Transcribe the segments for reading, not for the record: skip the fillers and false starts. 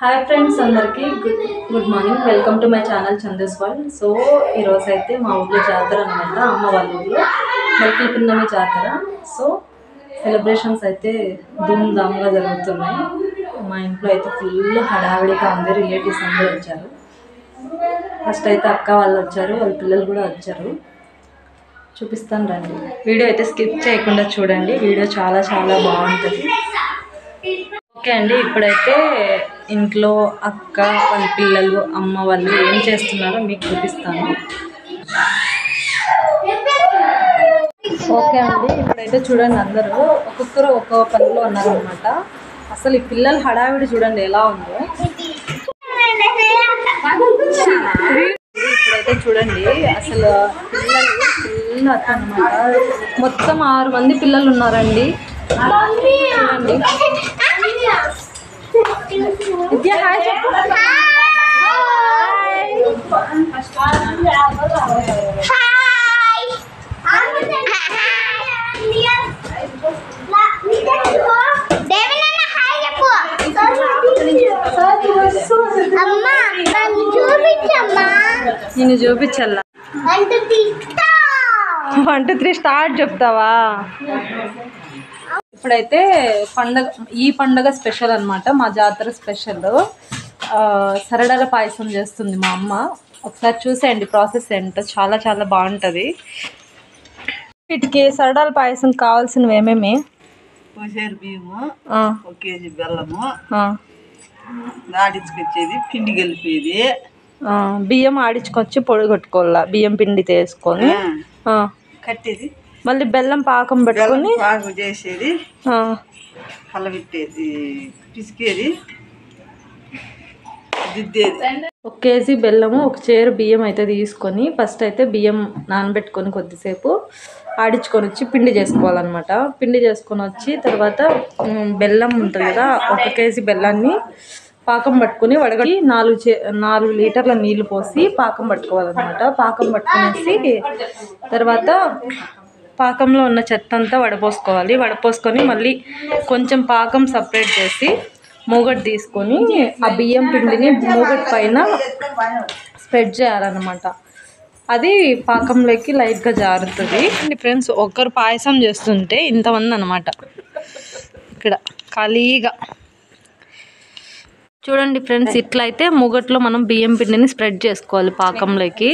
Hi friends అందరికీ good morning. Welcome to my channel Chandas world. So ఈరోజు అయితే మా ఊళ్ళో జాతర అనమాట, అమ్మ వాళ్ళ ఊళ్ళో మల్కి పున్నమి జాతర. సో సెలబ్రేషన్స్ అయితే ధూమ్ధామ్గా జరుగుతున్నాయి. మా ఇంట్లో అయితే ఫుల్ హడావిడిగా ఉంది. రిలేటివ్స్ అందరూ వచ్చారు. ఫస్ట్ అయితే అక్క వాళ్ళు వచ్చారు, వాళ్ళ పిల్లలు కూడా వచ్చారు. చూపిస్తాను రండి. వీడియో అయితే స్కిప్ చేయకుండా చూడండి, వీడియో చాలా చాలా బాగుంటుంది. ఓకే అండి, ఇప్పుడైతే ఇంట్లో అక్క వాళ్ళ పిల్లలు అమ్మ వాళ్ళు ఏం చేస్తున్నారో మీకు చూపిస్తాను. ఓకే అండి, ఇప్పుడైతే చూడండి అందరూ ఒక్కొక్కరు ఒక్కొక్క పనిలో ఉన్నారనమాట. అసలు ఈ పిల్లల హడావిడి చూడండి ఎలా ఉందో. ఇప్పుడైతే చూడండి అసలు పిల్లలు ఫుల్ అనమాట. మొత్తం 6 మంది పిల్లలు ఉన్నారండి. చూడండి విద్య హాయ్ చెప్పు. నేను చూపించాలా 1 2 3 స్టార్ట్ చెప్తావా? ఇప్పుడైతే ఈ పండగ స్పెషల్ అనమాట, మా జాతర స్పెషల్. సరడాల పాయసం చేస్తుంది మా అమ్మ. ఒకసారి చూసేయండి ప్రాసెస్ ఏంటో, చాలా చాలా బాగుంటుంది. వీటికి సరడాల పాయసం కావాల్సినవి ఏమేమి? కోసేరు బియ్యము, 1 కేజీ బెల్లము, ఆడించుకొచ్చేది, పిండి కలిపేది. బియ్యం ఆడించుకొచ్చి పొడి కొట్టుకోవాలా, బియ్యం పిండి తీసుకొని కట్టేది, మళ్ళీ బెల్లం పాకం పెట్టుకొని పాకు చేసేది, కలబెట్టేది, పిసికేది, దిద్దేది. 1 కేజీ బెల్లము, 1 చేరు బియ్యం అయితే తీసుకొని ఫస్ట్ అయితే బియ్యం నానబెట్టుకొని కొద్దిసేపు ఆడించుకొని వచ్చి పిండి చేసుకోవాలన్నమాట. పిండి చేసుకొని వచ్చి తర్వాత బెల్లం ఉంటుంది కదా, 1 కేజీ బెల్లాన్ని పాకం పట్టుకొని వడగట్టి 4 లీటర్ల నీళ్ళు పోసి పాకం పట్టుకోవాలన్నమాట. పాకం పట్టుకునేసి తర్వాత పాకంలో ఉన్న చెత్త అంతా వడపోసుకోవాలి. వడపోసుకొని మళ్ళీ కొంచెం పాకం సపరేట్ చేసి మూగట్ తీసుకొని ఆ బియ్యం పిండిని మూగట్ పైన స్ప్రెడ్ చేయాలన్నమాట. అది పాకంలోకి లైట్గా జారుతుంది. ఫ్రెండ్స్, ఒకరు పాయసం చేస్తుంటే ఇంతమంది అనమాట ఇక్కడ ఖాళీగా. చూడండి ఫ్రెండ్స్, ఇట్లా అయితే మూగట్లో మనం బియ్యం పిండిని స్ప్రెడ్ చేసుకోవాలి పాకంలోకి.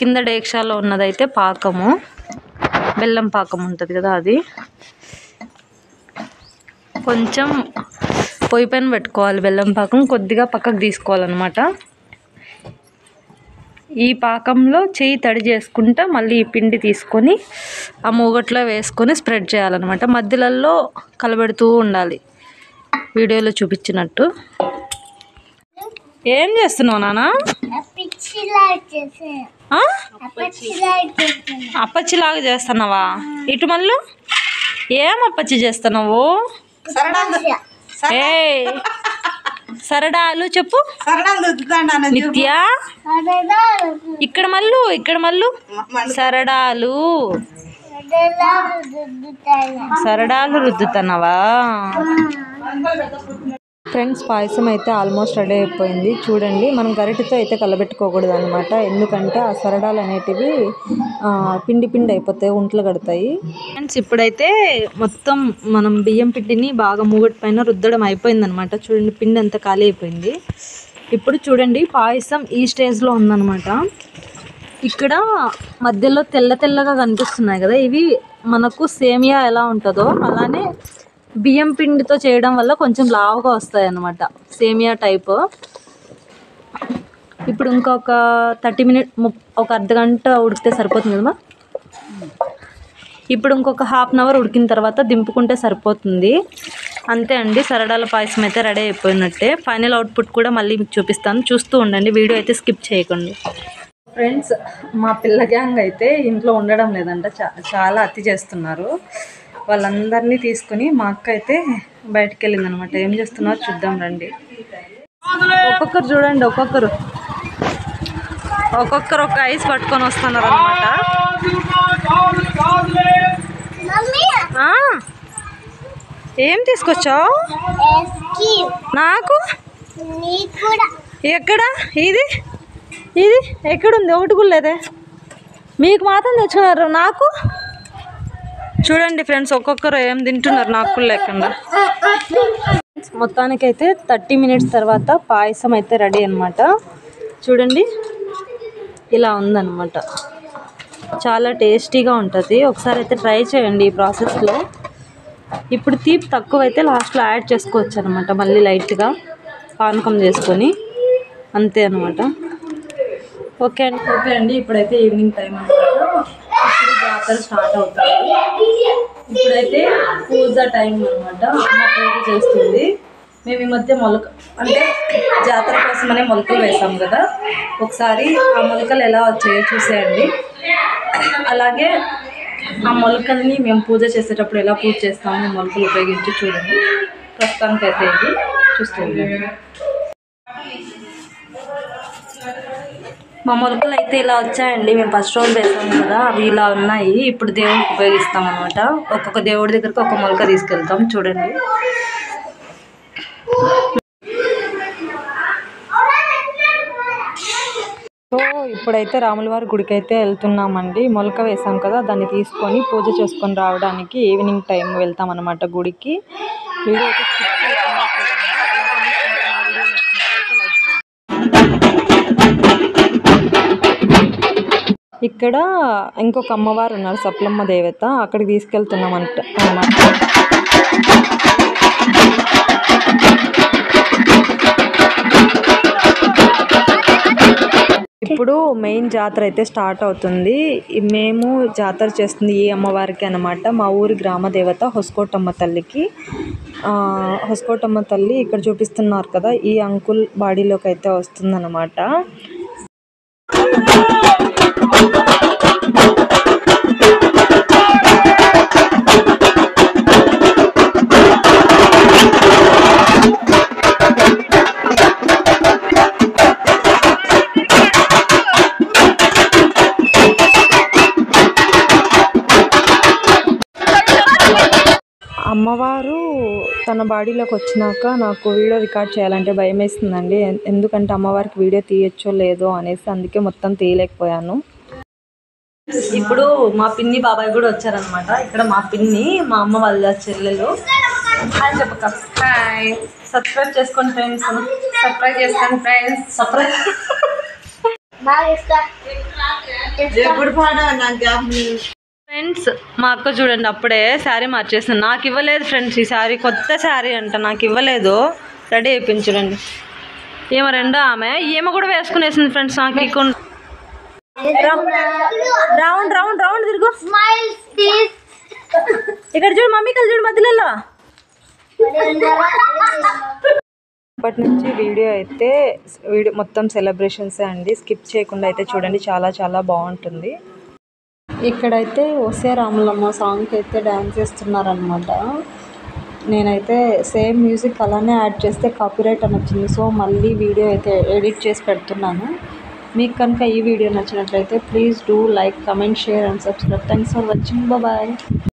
కింద డేక్షాలో ఉన్నదైతే పాకము, బెల్లం పాకం ఉంటుంది కదా, అది కొంచెం పొయ్యి పైన పెట్టుకోవాలి. బెల్లం పాకం కొద్దిగా పక్కకు తీసుకోవాలన్నమాట. ఈ పాకంలో చెయ్యి తడి చేసుకుంటా మళ్ళీ ఈ పిండి తీసుకొని ఆ మూగట్లో వేసుకొని స్ప్రెడ్ చేయాలన్నమాట. మధ్యలలో కలబెడుతూ ఉండాలి వీడియోలో చూపించినట్టు. ఏం చేస్తున్నావు నాన్న? అప్పచ్చిలాగా చేస్తున్నావా? ఇటు మళ్ళీ ఏం అప్పచ్చి చేస్తున్నావు? ఏ సరడాలు చెప్పు నిత్య. ఇక్కడ మళ్ళు సరడాలు రుద్దుతున్నావా? ఫ్రెండ్స్, పాయసం అయితే ఆల్మోస్ట్ రెడీ అయిపోయింది. చూడండి, మనం గరిటెతో అయితే కలబెట్టుకోకూడదు అనమాట, ఎందుకంటే ఆ సరడాలు అనేటివి పిండి పిండి అయిపోతాయి, ఉంట్లు కడతాయి. ఫ్రెండ్స్, ఇప్పుడైతే మొత్తం మనం బియ్యం పిండిని బాగా మూగటి పైన రుద్దడం అయిపోయిందనమాట. చూడండి, పిండి అంతా ఖాళీ అయిపోయింది. ఇప్పుడు చూడండి, పాయసం ఈ స్టేజ్లో ఉందన్నమాట. ఇక్కడ మధ్యలో తెల్లగా కనిపిస్తున్నాయి కదా, ఇవి మనకు సేమియా ఎలా ఉంటుందో అలానే బియ్యం పిండితో చేయడం వల్ల కొంచెం లావుగా వస్తాయి అన్నమాట, సేమియా టైప్. ఇప్పుడు ఇంకొక 30 మినిట్, ఒక అర్ధగంట ఉడికితే సరిపోతుంది కదమ్మా. ఇప్పుడు ఇంకొక ½ అన్ అవర్ ఉడికిన తర్వాత దింపుకుంటే సరిపోతుంది. అంతే అండి, సరడాల పాయసం అయితే రెడీ అయిపోయినట్టే. ఫైనల్ అవుట్పుట్ కూడా మళ్ళీ మీకు చూపిస్తాను, చూస్తూ ఉండండి, వీడియో అయితే స్కిప్ చేయకండి. ఫ్రెండ్స్, మా పిల్ల గ్యాంగ్ అయితే ఇంట్లో ఉండడం లేదంట, చాలా అతి చేస్తున్నారు. వాళ్ళందరినీ తీసుకుని మా అక్క అయితే బయటకు వెళ్ళింది అనమాట. ఏం చేస్తున్నారో చూద్దాం రండి. ఒక్కొక్కరు చూడండి, ఒక్కొక్కరు ఒక ఐస్ పట్టుకొని వస్తున్నారు అనమాట. ఏం తీసుకొచ్చావు నాకు? ఎక్కడ ఇది ఇది ఎక్కడుంది? ఒకటి కూడా లేదే. మీకు మాత్రం తెచ్చుకున్నారు, నాకు చూడండి ఫ్రెండ్స్, ఒక్కొక్కరు ఏం తింటున్నారు నాకు కూడా లేకుండా. మొత్తానికైతే 30 minutes తర్వాత పాయసం అయితే రెడీ అనమాట. చూడండి ఇలా ఉందన్నమాట. చాలా టేస్టీగా ఉంటుంది. ఒకసారి అయితే ట్రై చేయండి ఈ ప్రాసెస్లో. ఇప్పుడు తీపి తక్కువైతే లాస్ట్లో యాడ్ చేసుకోవచ్చు అనమాట, మళ్ళీ లైట్గా పానకం చేసుకొని, అంతే అనమాట. ఓకే అండి ఇప్పుడైతే ఈవినింగ్ టైం అనమాట. ఇప్పుడు జాతర స్టార్ట్ అవుతుంది. ఇప్పుడైతే పూజ టైం అనమాట. అమ్మ పూజ చేస్తుంది. మేము ఈ మధ్య మొలక అంటే జాతర కోసమనే మొలకలు వేసాం కదా, ఒకసారి ఆ మొలకలు ఎలా వచ్చాయో చూసేయండి. అలాగే ఆ మొలకల్ని మేము పూజ చేసేటప్పుడు ఎలా పూజ చేస్తామో మొలకలు ఉపయోగించి చూడండి. ప్రస్తుతానికైతే ఇది చూస్తుంది. మా మొలకలు అయితే ఇలా వచ్చాయండి. మేము ఫస్ట్ రోజు వేసాం కదా, అవి ఇలా ఉన్నాయి. ఇప్పుడు దేవుడికి ఉపయోగిస్తాం అనమాట. ఒక్కొక్క దేవుడి దగ్గరకు ఒక మొలక తీసుకెళ్తాం. చూడండి సో ఇప్పుడైతే రాములవారి గుడికి అయితే వెళ్తున్నామండి. మొలక వేసాం కదా, దాన్ని తీసుకొని పూజ చేసుకొని రావడానికి ఈవినింగ్ టైం వెళ్తాం అనమాట గుడికి. వీడియో అయితే స్కిప్ చేయకుండా ఇక్కడ ఇంకొక అమ్మవారు ఉన్నారు, సప్లమ్మ దేవత, అక్కడికి తీసుకెళ్తున్నాం అన్నమాట. ఇప్పుడు మెయిన్ జాతర అయితే స్టార్ట్ అవుతుంది. మేము జాతర చేస్తుంది ఈ అమ్మవారికి అన్నమాట. మా ఊరి గ్రామ దేవత హొస్కోటమ్మ తల్లికి. హొస్కోటమ్మ తల్లి ఇక్కడ చూపిస్తున్నారు కదా, ఈ అంకుల్ బాడీలోకి అయితే వస్తుందన్నమాట. అమ్మవారు తన బాడీలోకి వచ్చినాక నాకు వీడియో రికార్డ్ చేయాలంటే భయం వేస్తుందండి. ఎందుకంటే అమ్మవారికి వీడియో తీయచ్చో లేదో అనేసి, అందుకే మొత్తం తీయలేకపోయాను. ఇప్పుడు మా పిన్ని బాబాయ్ కూడా వచ్చారనమాట. ఇక్కడ మా పిన్ని, మా అమ్మ వాళ్ళ చెల్లెలు. హాయ్ చెప్పక. హాయ్. సబ్స్క్రైబ్ చేసుకోండి ఫ్రెండ్స్. సబ్స్క్రైబ్ చేసుకోండి ఫ్రెండ్స్. Subscribe friends. మా అక్క చూడండి అప్పుడే శారీ మార్చేస్తాను. నాకు ఇవ్వలేదు ఫ్రెండ్స్, ఈ శారీ కొత్త శారీ అంట, నాకు ఇవ్వలేదు. రెడీ అయిపోయింది చూడండి. ఏమో రెండో ఆమె కూడా వేసుకునేసింది ఫ్రెండ్స్. నాకు ఇవ్వకుండా రౌండ్ రౌండ్ రౌండ్ తిరుగు. ఇక్కడ చూడు మమ్మీ, కలు చూడు మధ్యలో. ఇప్పటి నుంచి వీడియో మొత్తం సెలబ్రేషన్సే అండి. స్కిప్ చేయకుండా అయితే చూడండి, చాలా చాలా బాగుంటుంది. ఇక్కడైతే ఒసే రాములమ్మ సాంగ్కి అయితే డ్యాన్స్ చేస్తున్నారనమాట. నేనైతే సేమ్ మ్యూజిక్ అలానే యాడ్ చేస్తే కాపీరైట్ అని వచ్చింది. సో మళ్ళీ వీడియో అయితే ఎడిట్ చేసి పెడుతున్నాను. మీకు కనుక ఈ వీడియో నచ్చినట్లయితే please do like, comment, share and subscribe. Thanks for watching. Bye.